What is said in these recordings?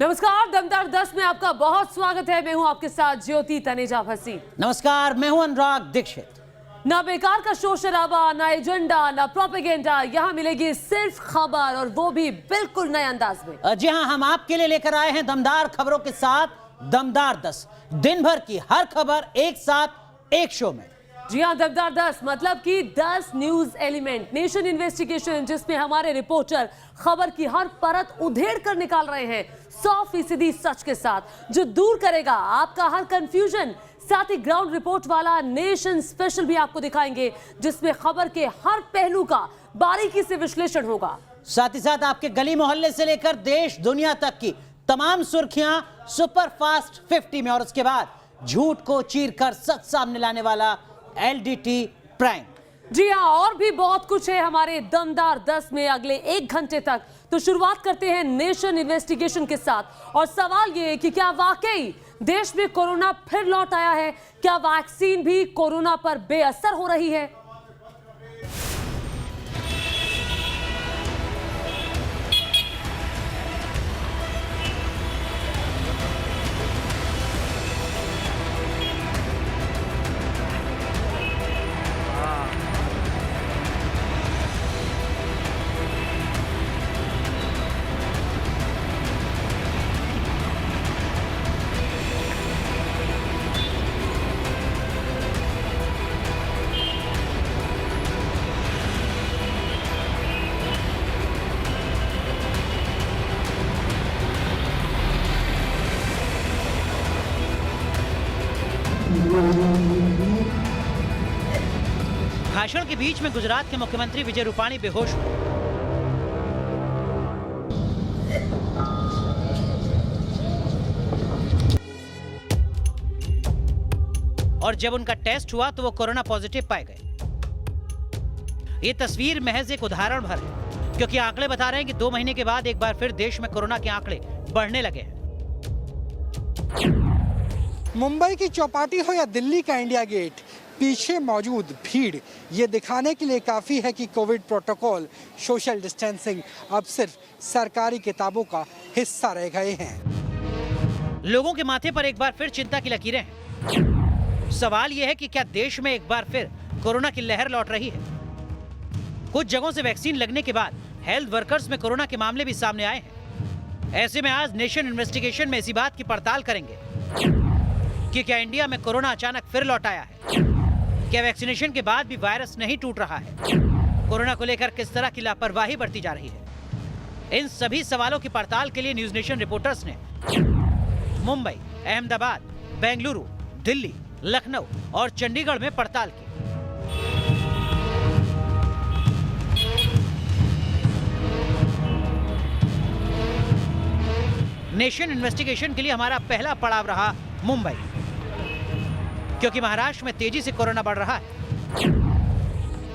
नमस्कार, दमदार 10 में आपका बहुत स्वागत है। मैं हूं आपके साथ ज्योति तनेजा भसी। नमस्कार, मैं हूं अनुराग दीक्षित। ना बेकार का शोर शराबा, ना एजेंडा, ना प्रोपेगेंडा, यहाँ मिलेगी सिर्फ खबर, और वो भी बिल्कुल नए अंदाज में। जी हां, हम आपके लिए लेकर आए हैं दमदार खबरों के साथ दमदार 10। दिन भर की हर खबर एक साथ एक शो में। जी हाँ, दमदार 10 मतलब कि 10 न्यूज एलिमेंट नेशन इन्वेस्टिगेशन, जिसमें हमारे रिपोर्टर खबर की हर परत उधेड़ कर निकाल रहे हैं 100% सच के साथ, जो दूर करेगा आपका हर कंफ्यूजन। साथ ही ग्राउंड रिपोर्ट वाला नेशन स्पेशल भी आपको दिखाएंगे, जिसमें खबर के हर पहलू का बारीकी से विश्लेषण होगा। साथ ही साथ आपके गली मोहल्ले से लेकर देश दुनिया तक की तमाम सुर्खियां सुपर फास्ट 50 में, और उसके बाद झूठ को चीर कर सच सामने लाने वाला LDT प्राइम। जी हाँ, और भी बहुत कुछ है हमारे दमदार 10 में अगले 1 घंटे तक। तो शुरुआत करते हैं नेशन इन्वेस्टिगेशन के साथ, और सवाल ये है कि क्या वाकई देश में कोरोना फिर लौट आया है? क्या वैक्सीन भी कोरोना पर बेअसर हो रही है? भाषण के बीच में गुजरात के मुख्यमंत्री विजय रूपाणी बेहोश हुए। और जब उनका टेस्ट हुआ तो वो कोरोना पॉजिटिव पाए गए। ये तस्वीर महज एक उदाहरण भर है, क्योंकि आंकड़े बता रहे हैं कि 2 महीने के बाद एक बार फिर देश में कोरोना के आंकड़े बढ़ने लगे हैं। मुंबई की चौपाटी हो या दिल्ली का इंडिया गेट, पीछे मौजूद भीड़ ये दिखाने के लिए काफ़ी है कि कोविड प्रोटोकॉल, सोशल डिस्टेंसिंग अब सिर्फ सरकारी किताबों का हिस्सा रह गए हैं। लोगों के माथे पर एक बार फिर चिंता की लकीरें हैं। सवाल यह है कि क्या देश में एक बार फिर कोरोना की लहर लौट रही है? कुछ जगहों से वैक्सीन लगने के बाद हेल्थ वर्कर्स में कोरोना के मामले भी सामने आए हैं। ऐसे में आज नेशन इन्वेस्टिगेशन में इसी बात की पड़ताल करेंगे कि क्या इंडिया में कोरोना अचानक फिर लौट आया है? क्या वैक्सीनेशन के बाद भी वायरस नहीं टूट रहा है? कोरोना को लेकर किस तरह की लापरवाही बरती जा रही है? इन सभी सवालों की पड़ताल के लिए न्यूज नेशन रिपोर्टर्स ने मुंबई, अहमदाबाद, बेंगलुरु, दिल्ली, लखनऊ और चंडीगढ़ में पड़ताल की। नेशन इन्वेस्टिगेशन के लिए हमारा पहला पड़ाव रहा मुंबई, क्योंकि महाराष्ट्र में तेजी से कोरोना बढ़ रहा है।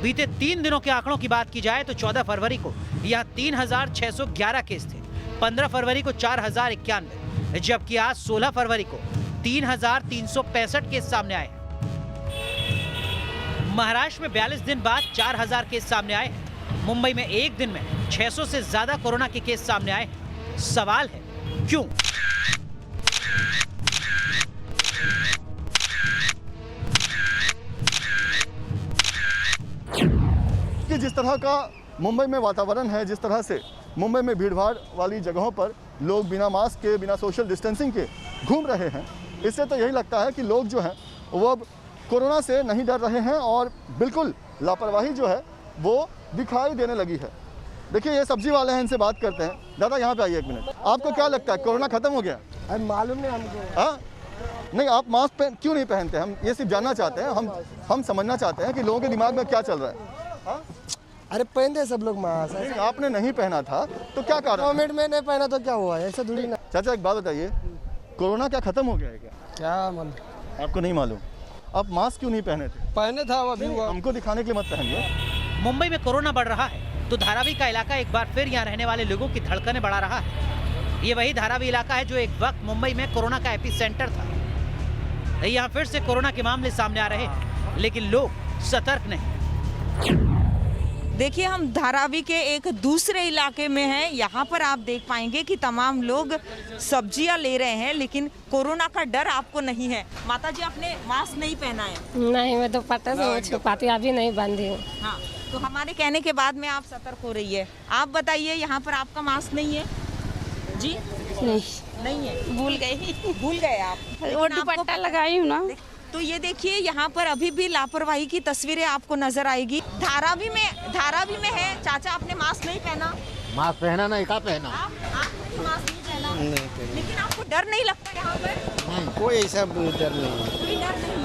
बीते 3 दिनों के आंकड़ों की बात की जाए तो 14 फरवरी को यहां 3611 केस थे, 15 फरवरी को 4091, जबकि आज 16 फरवरी को 3365 केस सामने आए हैं। महाराष्ट्र में 42 दिन बाद 4000 केस सामने आए हैं। मुंबई में एक दिन में 600 से ज्यादा कोरोना के केस सामने आए हैं। सवाल है, क्यों? कि जिस तरह का मुंबई में वातावरण है, जिस तरह से मुंबई में भीड़भाड़ वाली जगहों पर लोग बिना मास्क के, बिना सोशल डिस्टेंसिंग के घूम रहे हैं, इससे तो यही लगता है कि लोग जो हैं वो अब कोरोना से नहीं डर रहे हैं और बिल्कुल लापरवाही जो है वो दिखाई देने लगी है। देखिए, ये सब्जी वाले हैं, इनसे बात करते हैं। दादा, यहाँ पे आइए 1 मिनट। आपको क्या लगता है, कोरोना खत्म हो गया? अरे मालूम नहीं हमको। हाँ, नहीं, आप मास्क क्यों नहीं पहनते? हम ये सिर्फ जानना चाहते हैं, हम समझना चाहते हैं कि लोगों के दिमाग में क्या चल रहा है। हाँ? अरे पहनते सब लोग मास्क। नहीं, आपने नहीं पहना था तो क्या कारण? गवर्नमेंट में नहीं पहना तो क्या हुआ? ऐसा थोड़ी ना। चाचा, एक बात बताइए, कोरोना क्या खत्म हो गया है क्या? क्या मालूम? आपको नहीं मालूम? आप मास्क क्यों नहीं पहने थे? पहने था, अभी हुआ। हमको दिखाने के लिए मत पहनिए। मुंबई में कोरोना बढ़ रहा है तो धारावी का इलाका एक बार फिर यहाँ रहने वाले लोगों की धड़कनें बढ़ा रहा है। ये वही धारावी इलाका है जो एक वक्त मुंबई में कोरोना का एपिसेंटर था। यहाँ फिर से कोरोना के मामले सामने आ रहे हैं, लेकिन लोग सतर्क नहीं। देखिए, हम धारावी के एक दूसरे इलाके में हैं। यहाँ पर आप देख पाएंगे कि तमाम लोग सब्जियां ले रहे हैं, लेकिन कोरोना का डर आपको नहीं है। माता जी, आपने मास्क नहीं पहना है? नहीं, मैं दुपट्टे से छुपाती हूँ, अभी नहीं बांधी हूँ। हाँ, तो हमारे कहने के बाद में आप सतर्क हो रही है। आप बताइए, यहाँ पर आपका मास्क नहीं है जी? नहीं है, भूल गए आप। वो दुपट्टा लगाई हूँ ना। तो ये देखिए, यहाँ पर अभी भी लापरवाही की तस्वीरें आपको नजर आएगी। धारावी में है। चाचा, आपने मास्क नहीं पहना? मास्क पहना नहीं, कहाँ पहना? आपने मास्क नहीं पहना? लेकिन आपको डर नहीं लगता यहाँ पर? नहीं, कोई ऐसा डर नहीं है। कोई डर नहीं।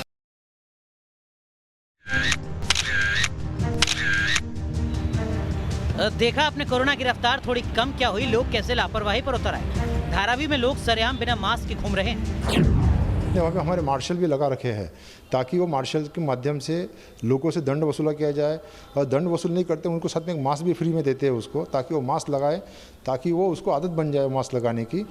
देखा आपने कोरोना की रफ्तार थोड़ी कम क्या हुई, लोग कैसे लापरवाही पर उतर आए। धारावी में लोग सरेआम बिना मास्क के घूम रहे हैं। वहाँ पे हमारे मार्शल भी लगा रखे हैं ताकि वो मार्शल के माध्यम से लोगों से दंड वसूला किया जाए, और दंड वसूल नहीं करते उनको साथ में एक मास्क भी फ्री में देते हैं उसको, ताकि वो मास्क लगाए, ताकि वो उसको आदत बन जाए मास्क लगाने की।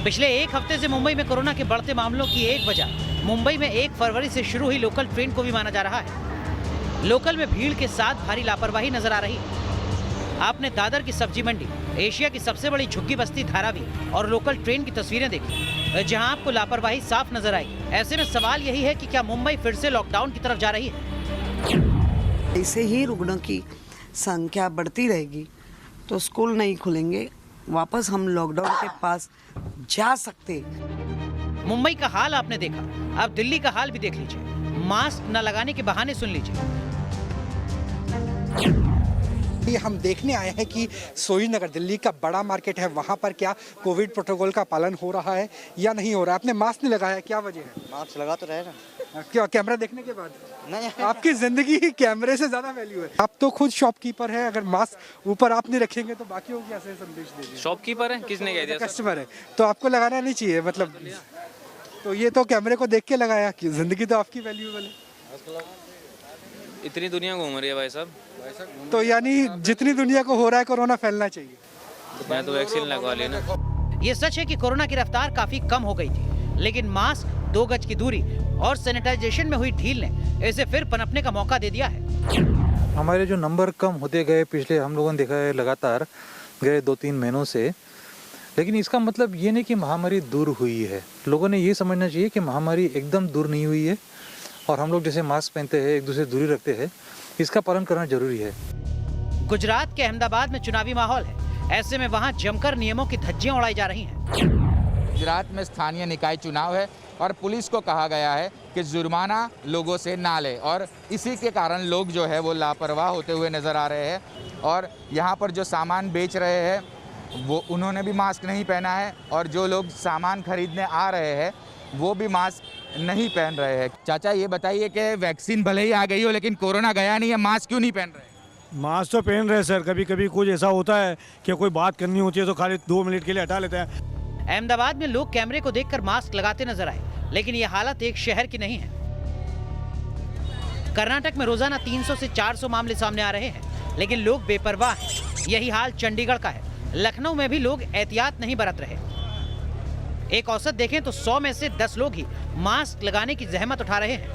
पिछले एक हफ्ते से मुंबई में कोरोना के बढ़ते मामलों की एक वजह मुंबई में 1 फरवरी से शुरू हुई लोकल ट्रेन को भी माना जा रहा है। लोकल में भीड़ के साथ भारी लापरवाही नजर आ रही है। आपने दादर की सब्जी मंडी, एशिया की सबसे बड़ी झुग्गी बस्ती धारावी और लोकल ट्रेन की तस्वीरें देखी, जहां आपको लापरवाही साफ नजर आई। ऐसे में सवाल यही है कि क्या मुंबई फिर से लॉकडाउन की तरफ जा रही है? ऐसे ही रुग्णों की संख्या बढ़ती रहेगी तो स्कूल नहीं खुलेंगे, वापस हम लॉकडाउन के पास जा सकते। मुंबई का हाल आपने देखा, अब दिल्ली का हाल भी देख लीजिए। मास्क न लगाने के बहाने सुन लीजिए। ये हम देखने आए हैं कि सोहीनगर, दिल्ली का बड़ा मार्केट है, वहाँ पर क्या कोविड प्रोटोकॉल का पालन हो रहा है या नहीं हो रहा है। आपने मास्क नहीं लगाया, क्या वजह है? मास्क लगा तो रहे ना। क्या कैमरा देखने के बाद? नहीं, आपकी जिंदगी ही कैमरे से ज्यादा वैल्यू है। आप तो खुद शॉपकीपर है, अगर मास्क ऊपर आप नहीं रखेंगे तो बाकी को कैसे संदेश देंगे? शॉपकीपर है, किसने कह दिया? कस्टमर है तो आपको लगाना नहीं चाहिए, मतलब तो ये तो कैमरे को देख के लगाया कि जिंदगी तो आपकी वैल्यूएबल है। इतनी दुनिया घूम रही है भाई साहब, तो यानी जितनी दुनिया को हो रहा है कोरोना फैलना चाहिए। मैं तो वैक्सीन लगवा ली ना। ये सच है कि कोरोना की रफ्तार काफी कम हो गई थी, लेकिन मास्क, 2 गज की दूरी और सैनिटाइजेशन में हुई ढील ने इसे फिर पनपने का मौका दे दिया है। हमारे जो नंबर कम होते गए, पिछले हम लोगों ने देखा है लगातार गए 2-3 महीनों से, लेकिन इसका मतलब ये नहीं कि महामारी दूर हुई है। लोगों ने ये समझना चाहिए कि महामारी एकदम दूर नहीं हुई है, और हम लोग जैसे मास्क पहनते हैं, एक दूसरे दूरी रखते हैं, इसका पालन करना जरूरी है। गुजरात के अहमदाबाद में चुनावी माहौल है, ऐसे में वहाँ जमकर नियमों की धज्जियां उड़ाई जा रही हैं। गुजरात में स्थानीय निकाय चुनाव है और पुलिस को कहा गया है कि जुर्माना लोगों से ना ले, और इसी के कारण लोग जो है वो लापरवाह होते हुए नजर आ रहे हैं। और यहाँ पर जो सामान बेच रहे हैं वो उन्होंने भी मास्क नहीं पहना है, और जो लोग सामान खरीदने आ रहे हैं वो भी मास्क नहीं पहन रहे हैं। चाचा, ये बताइए कि वैक्सीन भले ही आ गई हो लेकिन कोरोना गया नहीं है, मास्क क्यों नहीं पहन रहे? मास्क तो पहन रहे सर, कभी कभी कुछ ऐसा होता है कि कोई बात करनी होती है तो खाली 2 मिनट के लिए हटा लेते हैं। अहमदाबाद में लोग कैमरे को देखकर मास्क लगाते नजर आए, लेकिन ये हालत एक शहर की नहीं है। कर्नाटक में रोजाना 300 से 400 मामले सामने आ रहे हैं, लेकिन लोग बेपरवाह हैं। यही हाल चंडीगढ़ का है। लखनऊ में भी लोग एहतियात नहीं बरत रहे। एक औसत देखें तो 100 में से 10 लोग ही मास्क लगाने की जहमत उठा रहे हैं।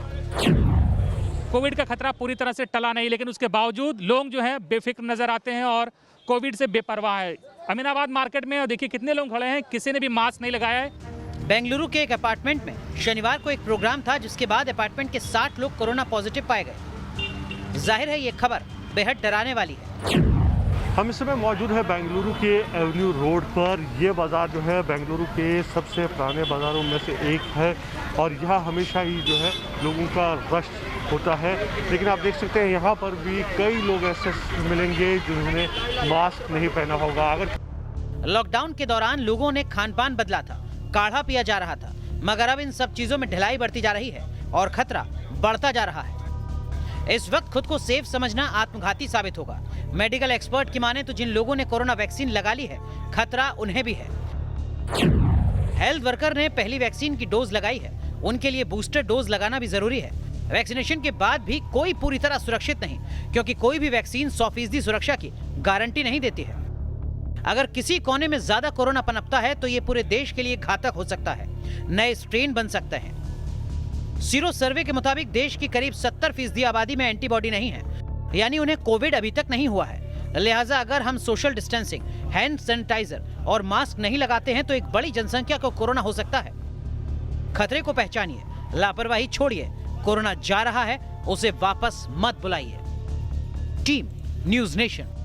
कोविड का खतरा पूरी तरह से टला नहीं, लेकिन उसके बावजूद लोग जो है बेफिक्र नजर आते हैं और कोविड से बेपरवाह है। अमीनाबाद मार्केट में देखिए कितने लोग खड़े हैं, किसी ने भी मास्क नहीं लगाया है। बेंगलुरु के एक अपार्टमेंट में शनिवार को एक प्रोग्राम था, जिसके बाद अपार्टमेंट के 60 लोग कोरोना पॉजिटिव पाए गए। जाहिर है ये खबर बेहद डराने वाली है। हम इस समय मौजूद है बेंगलुरु के एवेन्यू रोड पर। ये बाज़ार जो है बेंगलुरु के सबसे पुराने बाज़ारों में से एक है, और यहाँ हमेशा ही जो है लोगों का रश होता है। लेकिन आप देख सकते हैं यहाँ पर भी कई लोग ऐसे मिलेंगे जिन्होंने मास्क नहीं पहना होगा। अगर लॉकडाउन के दौरान लोगों ने खान पान बदला था, काढ़ा पिया जा रहा था, मगर अब इन सब चीजों में ढिलाई बढ़ती जा रही है और खतरा बढ़ता जा रहा है। इस वक्त खुद को सेफ समझना आत्मघाती साबित होगा। मेडिकल एक्सपर्ट की माने तो जिन लोगों ने कोरोना वैक्सीन लगा ली है, खतरा उन्हें भी है। हेल्थ वर्कर ने पहली वैक्सीन की डोज लगाई है, उनके लिए बूस्टर डोज लगाना भी जरूरी है। वैक्सीनेशन के बाद भी कोई पूरी तरह सुरक्षित नहीं, क्योंकि कोई भी वैक्सीन 100% सुरक्षा की गारंटी नहीं देती है। अगर किसी कोने में ज्यादा कोरोना पनपता है तो ये पूरे देश के लिए घातक हो सकता है। नए स्ट्रेन बन सकते हैं। सीरो सर्वे के मुताबिक देश की करीब 70% आबादी में एंटीबॉडी नहीं है। यानी उन्हें कोविड अभी तक नहीं हुआ है। लिहाजा अगर हम सोशल डिस्टेंसिंग, हैंड सैनिटाइजर और मास्क नहीं लगाते हैं तो एक बड़ी जनसंख्या को कोरोना हो सकता है। खतरे को पहचानिए, लापरवाही छोड़िए। कोरोना जा रहा है, उसे वापस मत बुलाइए। Team news nation.